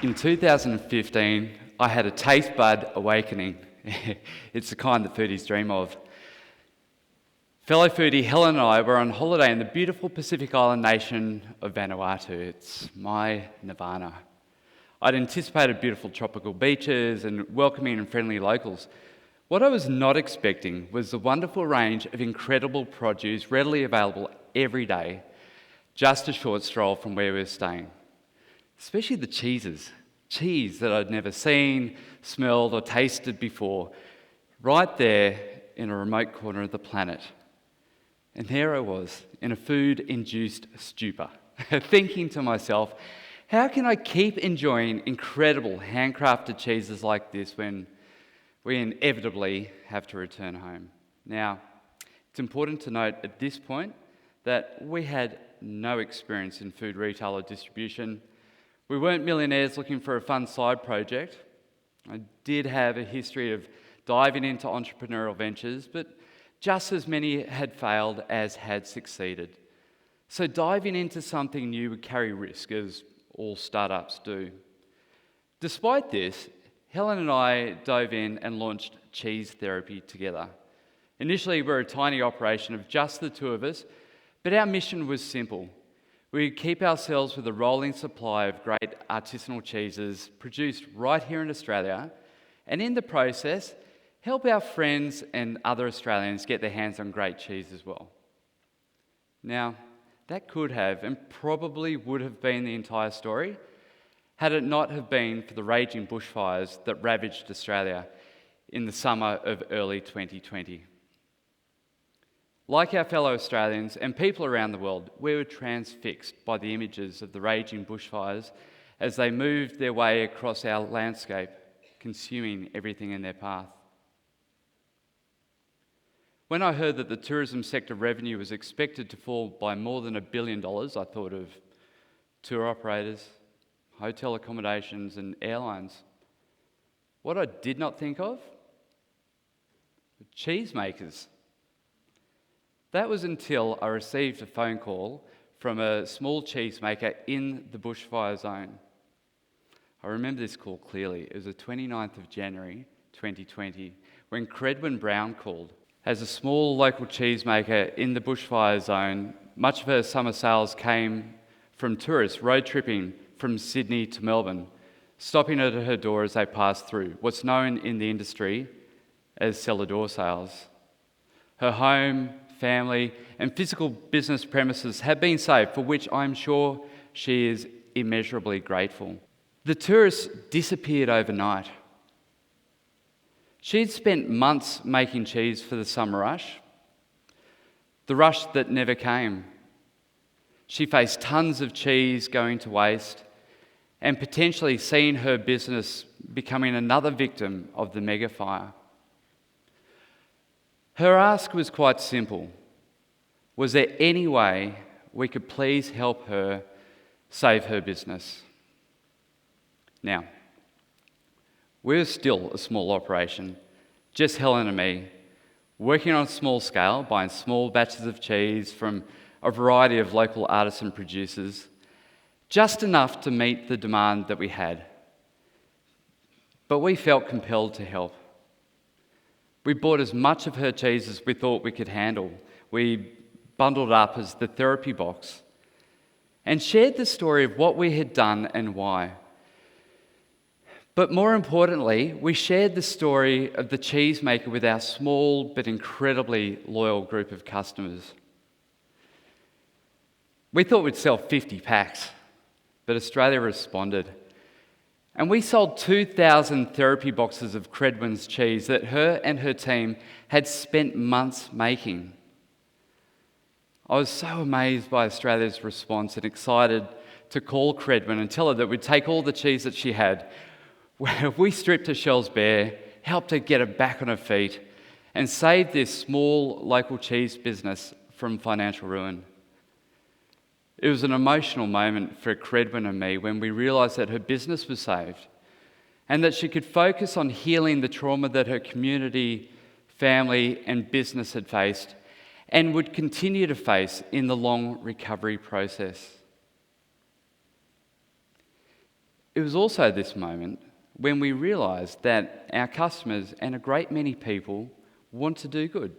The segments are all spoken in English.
In 2015, I had a taste bud awakening. It's the kind that foodies dream of. Fellow foodie Helen and I were on holiday in the beautiful Pacific island nation of Vanuatu. It's my nirvana. I'd anticipated beautiful tropical beaches and welcoming and friendly locals. What I was not expecting was the wonderful range of incredible produce readily available every day, just a short stroll from where we were staying. Especially the cheeses. Cheese that I'd never seen, smelled or tasted before, right there in a remote corner of the planet. And there I was, in a food-induced stupor, thinking to myself, how can I keep enjoying incredible handcrafted cheeses like this when we inevitably have to return home? Now, it's important to note at this point that we had no experience in food retail or distribution. We weren't millionaires looking for a fun side project. I did have a history of diving into entrepreneurial ventures, but just as many had failed as had succeeded. So diving into something new would carry risk, as all startups do. Despite this, Helen and I dove in and launched Cheese Therapy together. Initially, we were a tiny operation of just the two of us, but our mission was simple. We would keep ourselves with a rolling supply of great artisanal cheeses produced right here in Australia, and in the process, help our friends and other Australians get their hands on great cheese as well. Now, that could have and probably would have been the entire story had it not have been for the raging bushfires that ravaged Australia in the summer of early 2020. Like our fellow Australians and people around the world, we were transfixed by the images of the raging bushfires as they moved their way across our landscape, consuming everything in their path. When I heard that the tourism sector revenue was expected to fall by more than $1 billion, I thought of tour operators, hotel accommodations and airlines. What I did not think of? Cheesemakers. That was until I received a phone call from a small cheesemaker in the bushfire zone. I remember this call clearly. It was the 29th of January 2020 when Credwin Brown called. As a small local cheesemaker in the bushfire zone, much of her summer sales came from tourists road tripping from Sydney to Melbourne, stopping at her door as they passed through, what's known in the industry as cellar door sales. Her home, family and physical business premises have been saved, for which I'm sure she is immeasurably grateful. The tourists disappeared overnight. She'd spent months making cheese for the summer rush, the rush that never came. She faced tons of cheese going to waste and potentially seen her business becoming another victim of the mega fire. Her ask was quite simple. Was there any way we could please help her save her business? Now, we're still a small operation, just Helen and me, working on a small scale, buying small batches of cheese from a variety of local artisan producers, just enough to meet the demand that we had. But we felt compelled to help. We bought as much of her cheese as we thought we could handle. We bundled up as the therapy box and shared the story of what we had done and why. But more importantly, we shared the story of the cheesemaker with our small but incredibly loyal group of customers. We thought we'd sell 50 packs, but Australia responded. And we sold 2,000 therapy boxes of Credwin's cheese that her and her team had spent months making. I was so amazed by Australia's response and excited to call Credwin and tell her that we'd take all the cheese that she had. We stripped her shelves bare, helped her get her back on her feet, and saved this small local cheese business from financial ruin. It was an emotional moment for Credwin and me when we realised that her business was saved and that she could focus on healing the trauma that her community, family and business had faced and would continue to face in the long recovery process. It was also this moment when we realised that our customers and a great many people want to do good.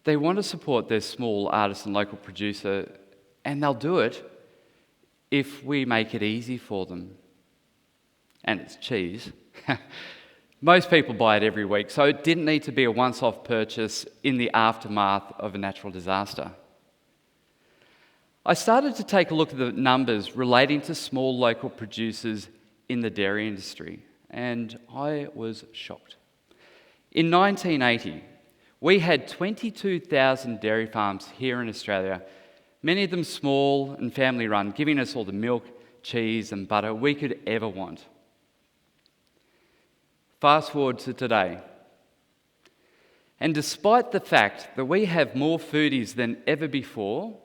They want to support their small artisan local producer, and they'll do it if we make it easy for them. And it's cheese. Most people buy it every week, so it didn't need to be a once-off purchase in the aftermath of a natural disaster. I started to take a look at the numbers relating to small local producers in the dairy industry, and I was shocked. In 1980, we had 22,000 dairy farms here in Australia, many of them small and family-run, giving us all the milk, cheese and butter we could ever want. Fast forward to today, and despite the fact that we have more foodies than ever before,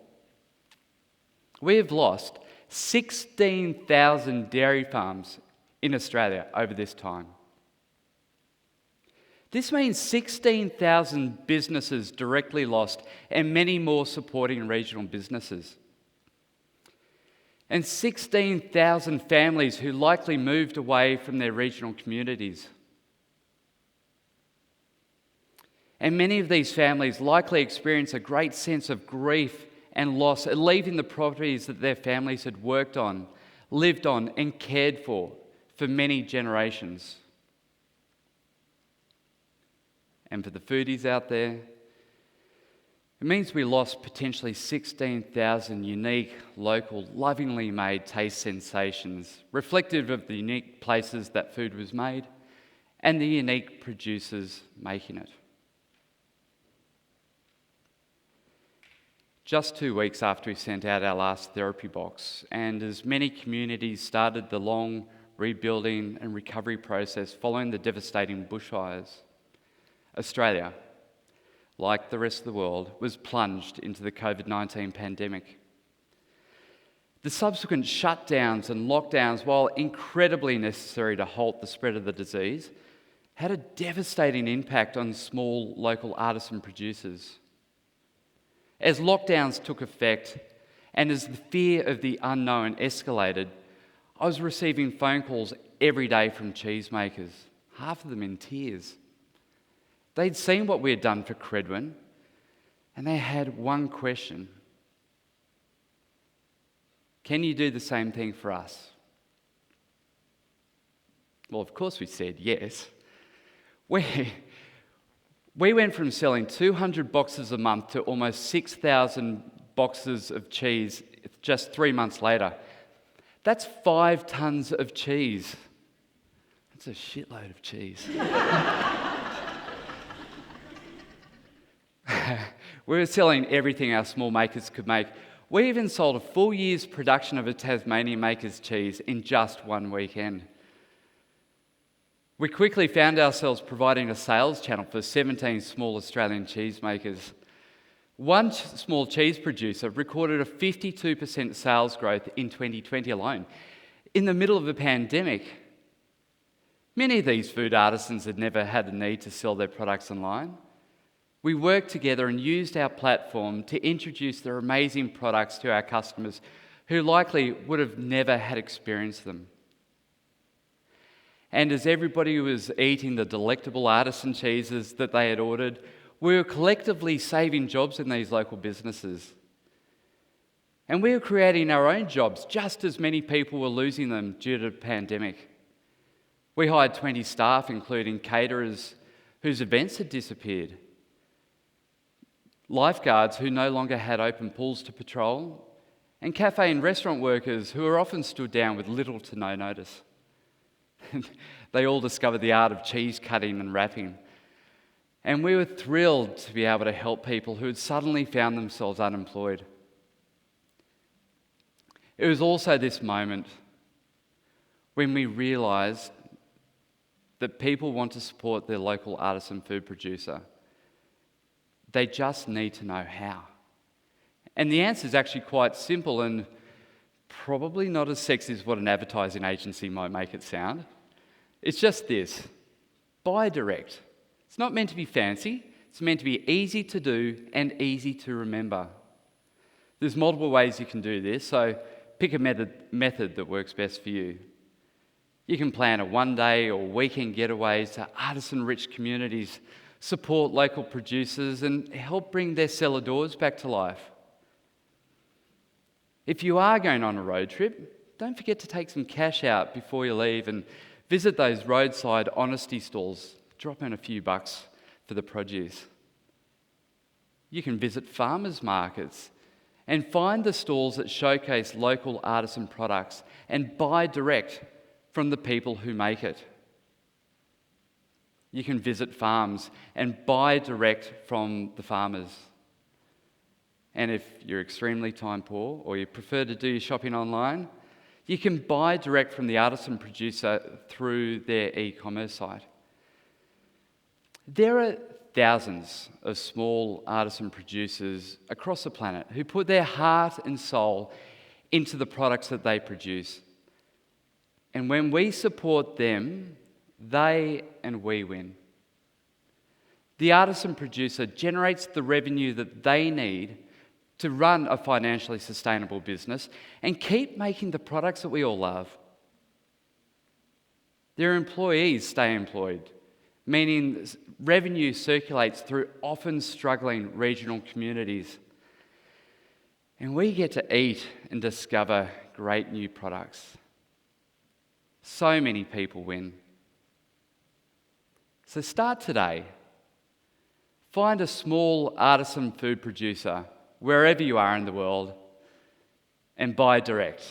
we have lost 16,000 dairy farms in Australia over this time. This means 16,000 businesses directly lost and many more supporting regional businesses. And 16,000 families who likely moved away from their regional communities. And many of these families likely experience a great sense of grief and loss at leaving the properties that their families had worked on, lived on and cared for many generations. And for the foodies out there, it means we lost potentially 16,000 unique, local, lovingly made taste sensations, reflective of the unique places that food was made and the unique producers making it. Just 2 weeks after we sent out our last therapy box, and as many communities started the long rebuilding and recovery process following the devastating bushfires, Australia, like the rest of the world, was plunged into the COVID-19 pandemic. The subsequent shutdowns and lockdowns, while incredibly necessary to halt the spread of the disease, had a devastating impact on small local artisan producers. As lockdowns took effect and as the fear of the unknown escalated, I was receiving phone calls every day from cheesemakers, half of them in tears. They'd seen what we had done for Credwin, and they had one question. Can you do the same thing for us? Well, of course we said yes. We went from selling 200 boxes a month to almost 6,000 boxes of cheese just 3 months later. That's 5 tons of cheese. That's a shitload of cheese. We were selling everything our small makers could make. We even sold a full year's production of a Tasmanian maker's cheese in just one weekend. We quickly found ourselves providing a sales channel for 17 small Australian cheesemakers. One small cheese producer recorded a 52% sales growth in 2020 alone, in the middle of a pandemic. Many of these food artisans had never had the need to sell their products online. We worked together and used our platform to introduce their amazing products to our customers who likely would have never had experienced them. And as everybody was eating the delectable artisan cheeses that they had ordered, we were collectively saving jobs in these local businesses. And we were creating our own jobs, just as many people were losing them due to the pandemic. We hired 20 staff, including caterers whose events had disappeared, lifeguards who no longer had open pools to patrol, and cafe and restaurant workers who were often stood down with little to no notice. They all discovered the art of cheese cutting and wrapping. And we were thrilled to be able to help people who had suddenly found themselves unemployed. It was also this moment when we realised that people want to support their local artisan food producer. They just need to know how. And the answer is actually quite simple and probably not as sexy as what an advertising agency might make it sound. It's just this: buy direct. It's not meant to be fancy. It's meant to be easy to do and easy to remember. There's multiple ways you can do this, so pick a method that works best for you. You can plan a one-day or weekend getaways to artisan-rich communities, support local producers and help bring their cellar doors back to life. If you are going on a road trip, don't forget to take some cash out before you leave and visit those roadside honesty stalls. Drop in a few bucks for the produce. You can visit farmers markets and find the stalls that showcase local artisan products and buy direct from the people who make it. You can visit farms and buy direct from the farmers. And if you're extremely time poor or you prefer to do your shopping online, you can buy direct from the artisan producer through their e-commerce site. There are thousands of small artisan producers across the planet who put their heart and soul into the products that they produce. And when we support them, they and we win. The artisan producer generates the revenue that they need to run a financially sustainable business and keep making the products that we all love. Their employees stay employed, meaning revenue circulates through often struggling regional communities. And we get to eat and discover great new products. So many people win. So start today. Find a small artisan food producer wherever you are in the world and buy direct.